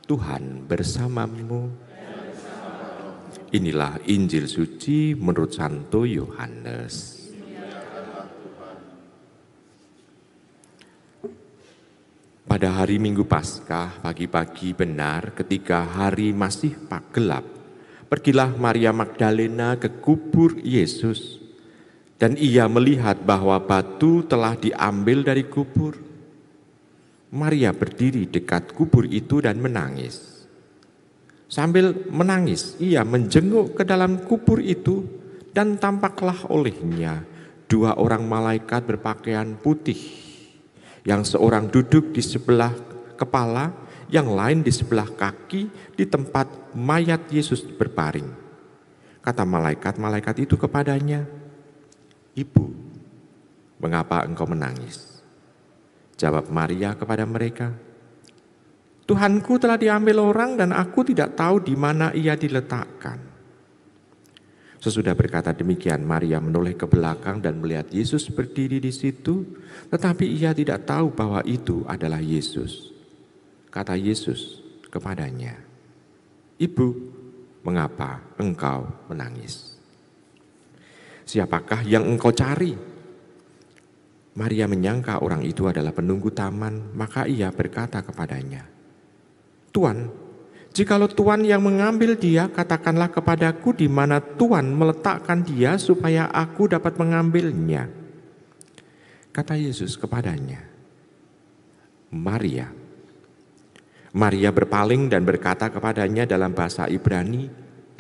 Tuhan bersamamu. Inilah Injil suci menurut Santo Yohanes. Pada hari Minggu Paskah, pagi-pagi benar ketika hari masih gelap, pergilah Maria Magdalena ke kubur Yesus. Dan ia melihat bahwa batu telah diambil dari kubur. Maria berdiri dekat kubur itu dan menangis. Sambil menangis, ia menjenguk ke dalam kubur itu dan tampaklah olehnya 2 orang malaikat berpakaian putih. Yang seorang duduk di sebelah kepala, yang lain di sebelah kaki di tempat mayat Yesus berbaring. Kata malaikat-malaikat itu kepadanya, "Ibu, mengapa engkau menangis?" Jawab Maria kepada mereka, "Tuhanku telah diambil orang dan aku tidak tahu di mana ia diletakkan." Sesudah berkata demikian, Maria menoleh ke belakang dan melihat Yesus berdiri di situ, tetapi ia tidak tahu bahwa itu adalah Yesus. Kata Yesus kepadanya, "Ibu, mengapa engkau menangis? Siapakah yang engkau cari?" Maria menyangka orang itu adalah penunggu taman, maka ia berkata kepadanya, "Tuan, jikalau Tuan yang mengambil dia, katakanlah kepadaku di mana Tuan meletakkan dia supaya aku dapat mengambilnya." Kata Yesus kepadanya, "Maria." Maria berpaling dan berkata kepadanya dalam bahasa Ibrani,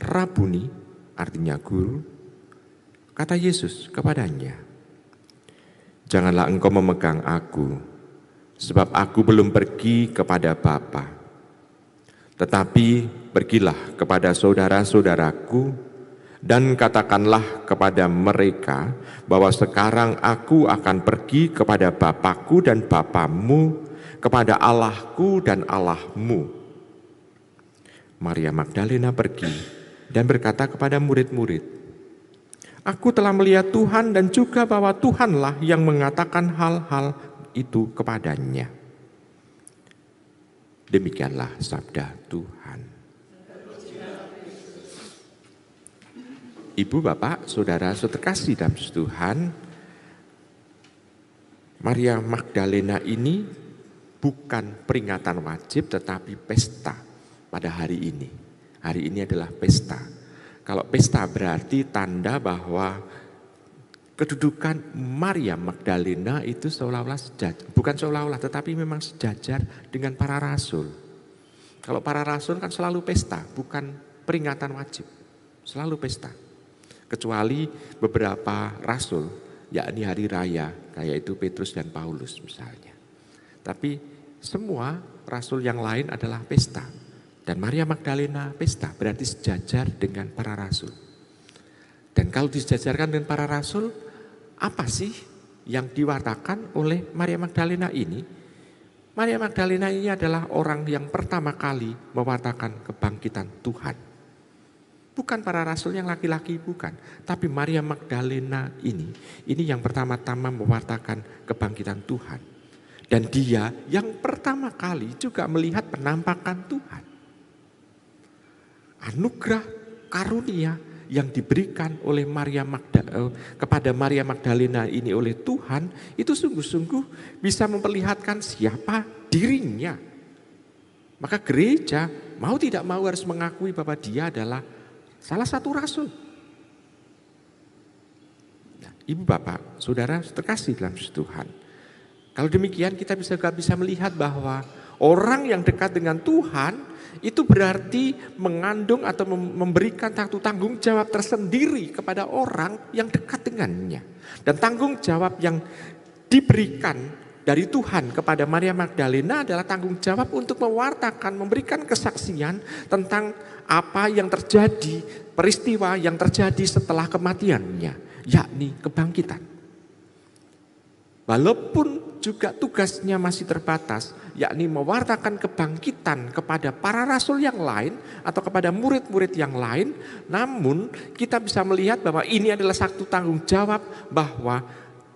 "Rabuni," artinya guru. Kata Yesus kepadanya, "Janganlah engkau memegang aku, sebab aku belum pergi kepada Bapa. Tetapi pergilah kepada saudara-saudaraku dan katakanlah kepada mereka bahwa sekarang aku akan pergi kepada Bapakku dan Bapamu, kepada Allahku dan Allahmu." Maria Magdalena pergi dan berkata kepada murid-murid, "Aku telah melihat Tuhan dan juga bahwa Tuhanlah yang mengatakan hal-hal itu kepadanya." Demikianlah sabda Tuhan. Ibu, Bapak, Saudara, terkasih dalam Tuhan, Maria Magdalena ini bukan peringatan wajib tetapi pesta pada hari ini. Hari ini adalah pesta. Kalau pesta berarti tanda bahwa kedudukan Maria Magdalena itu seolah-olah sejajar, bukan seolah-olah tetapi memang sejajar dengan para rasul. Kalau para rasul kan selalu pesta, bukan peringatan wajib, selalu pesta. Kecuali beberapa rasul, yakni hari raya, kayak itu Petrus dan Paulus misalnya. Tapi semua rasul yang lain adalah pesta. Dan Maria Magdalena pesta berarti sejajar dengan para rasul. Dan kalau disejajarkan dengan para rasul, apa sih yang diwartakan oleh Maria Magdalena ini? Maria Magdalena ini adalah orang yang pertama kali mewartakan kebangkitan Tuhan. Bukan para rasul yang laki-laki, bukan. Tapi Maria Magdalena ini yang pertama-tama mewartakan kebangkitan Tuhan. Dan dia yang pertama kali juga melihat penampakan Tuhan. Anugerah karunia yang diberikan oleh kepada Maria Magdalena ini oleh Tuhan itu sungguh-sungguh bisa memperlihatkan siapa dirinya. Maka gereja mau tidak mau harus mengakui bahwa dia adalah salah satu rasul. Nah, Ibu, Bapak, Saudara terkasih dalam Tuhan. Kalau demikian kita bisa melihat bahwa orang yang dekat dengan Tuhan itu berarti mengandung atau memberikan satu tanggung jawab tersendiri kepada orang yang dekat dengannya. Dan tanggung jawab yang diberikan dari Tuhan kepada Maria Magdalena adalah tanggung jawab untuk mewartakan, memberikan kesaksian tentang apa yang terjadi, peristiwa yang terjadi setelah kematiannya, yakni kebangkitan. Walaupun juga tugasnya masih terbatas, yakni mewartakan kebangkitan kepada para rasul yang lain atau kepada murid-murid yang lain, namun kita bisa melihat bahwa ini adalah satu tanggung jawab bahwa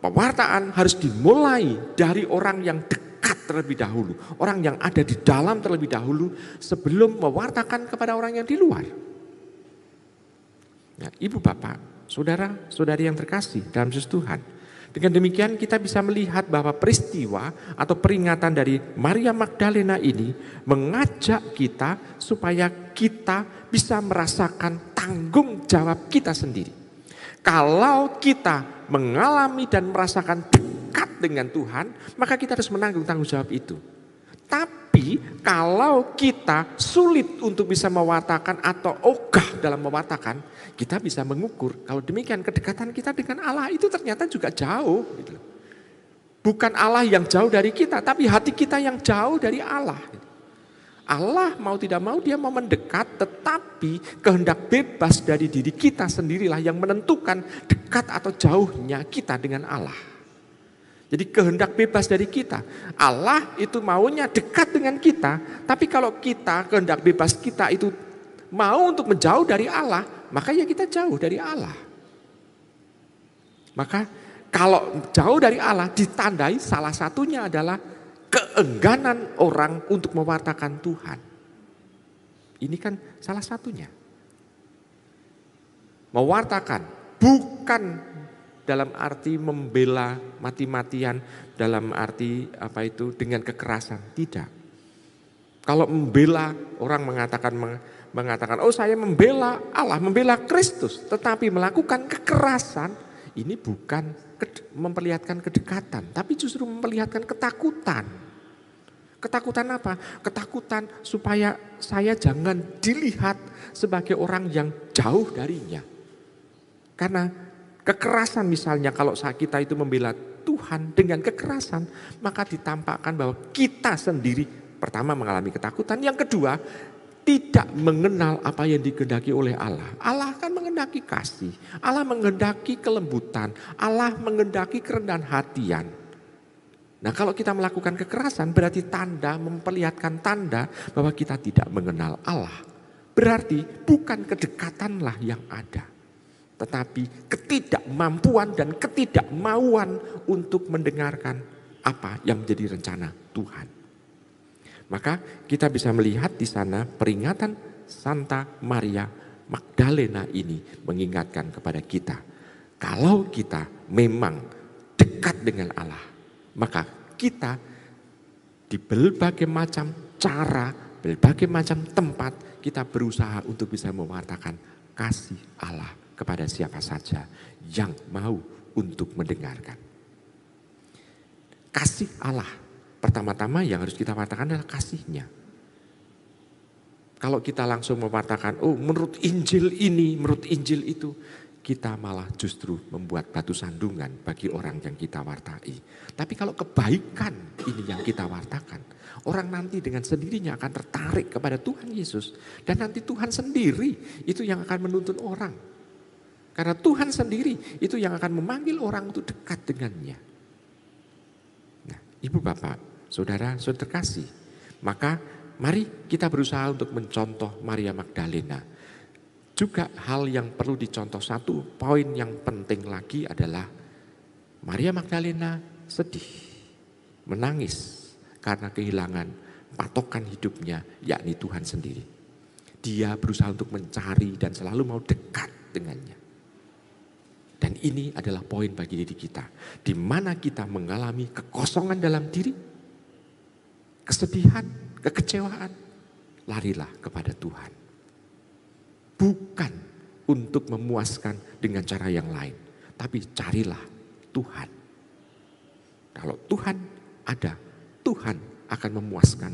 pewartaan harus dimulai dari orang yang dekat dekat terlebih dahulu. Orang yang ada di dalam terlebih dahulu sebelum mewartakan kepada orang yang di luar. Nah, Ibu Bapak, saudara-saudari yang terkasih dalam Yesus Tuhan. Dengan demikian kita bisa melihat bahwa peristiwa atau peringatan dari Maria Magdalena ini mengajak kita supaya kita bisa merasakan tanggung jawab kita sendiri. Kalau kita mengalami dan merasakan dekat dengan Tuhan, maka kita harus menanggung tanggung jawab itu. Tapi kalau kita sulit untuk bisa mewartakan atau ogah dalam mewartakan, kita bisa mengukur kalau demikian kedekatan kita dengan Allah itu ternyata juga jauh. Gitu. Bukan Allah yang jauh dari kita, tapi hati kita yang jauh dari Allah. Allah mau tidak mau dia mau mendekat, tetapi kehendak bebas dari diri kita sendirilah yang menentukan dekat atau jauhnya kita dengan Allah. Jadi kehendak bebas dari kita. Allah itu maunya dekat dengan kita, tapi kalau kita kehendak bebas kita itu mau untuk menjauh dari Allah, maka ya kita jauh dari Allah. Maka kalau jauh dari Allah ditandai salah satunya adalah keengganan orang untuk mewartakan Tuhan. Ini kan salah satunya. Mewartakan bukan dalam arti membela mati-matian, dalam arti apa itu dengan kekerasan, tidak. Kalau membela, orang mengatakan, oh saya membela Allah, membela Kristus, tetapi melakukan kekerasan, ini bukan memperlihatkan kedekatan, tapi justru memperlihatkan ketakutan. Ketakutan apa? Ketakutan supaya saya jangan dilihat sebagai orang yang jauh darinya. Karena kekerasan misalnya kalau kita itu membela Tuhan dengan kekerasan, maka ditampakkan bahwa kita sendiri pertama mengalami ketakutan, yang kedua tidak mengenal apa yang dikehendaki oleh Allah. Allah kan menghendaki kasih, Allah menghendaki kelembutan, Allah menghendaki kerendahan hatian. Nah kalau kita melakukan kekerasan berarti memperlihatkan tanda bahwa kita tidak mengenal Allah. Berarti bukan kedekatanlah yang ada, tetapi ketidakmampuan dan ketidakmauan untuk mendengarkan apa yang menjadi rencana Tuhan. Maka kita bisa melihat di sana peringatan Santa Maria Magdalena ini mengingatkan kepada kita. Kalau kita memang dekat dengan Allah, maka kita di berbagai macam cara, berbagai macam tempat kita berusaha untuk bisa mewartakan kasih Allah kepada siapa saja yang mau untuk mendengarkan. Kasih Allah pertama-tama yang harus kita wartakan adalah kasihnya. Kalau kita langsung mewartakan, oh menurut Injil ini, menurut Injil itu, kita malah justru membuat batu sandungan bagi orang yang kita wartai. Tapi kalau kebaikan ini yang kita wartakan, orang nanti dengan sendirinya akan tertarik kepada Tuhan Yesus. Dan nanti Tuhan sendiri itu yang akan menuntun orang. Karena Tuhan sendiri itu yang akan memanggil orang untuk dekat dengannya. Nah, Ibu Bapak, saudara terkasih, maka mari kita berusaha untuk mencontoh Maria Magdalena. Juga hal yang perlu dicontoh, satu poin yang penting lagi adalah Maria Magdalena sedih, menangis karena kehilangan patokan hidupnya, yakni Tuhan sendiri. Dia berusaha untuk mencari dan selalu mau dekat dengannya. Dan ini adalah poin bagi diri kita, di mana kita mengalami kekosongan dalam diri, kesedihan, kekecewaan, larilah kepada Tuhan. Bukan untuk memuaskan dengan cara yang lain, tapi carilah Tuhan. Kalau Tuhan ada, Tuhan akan memuaskan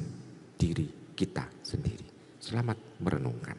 diri kita sendiri. Selamat merenungkan.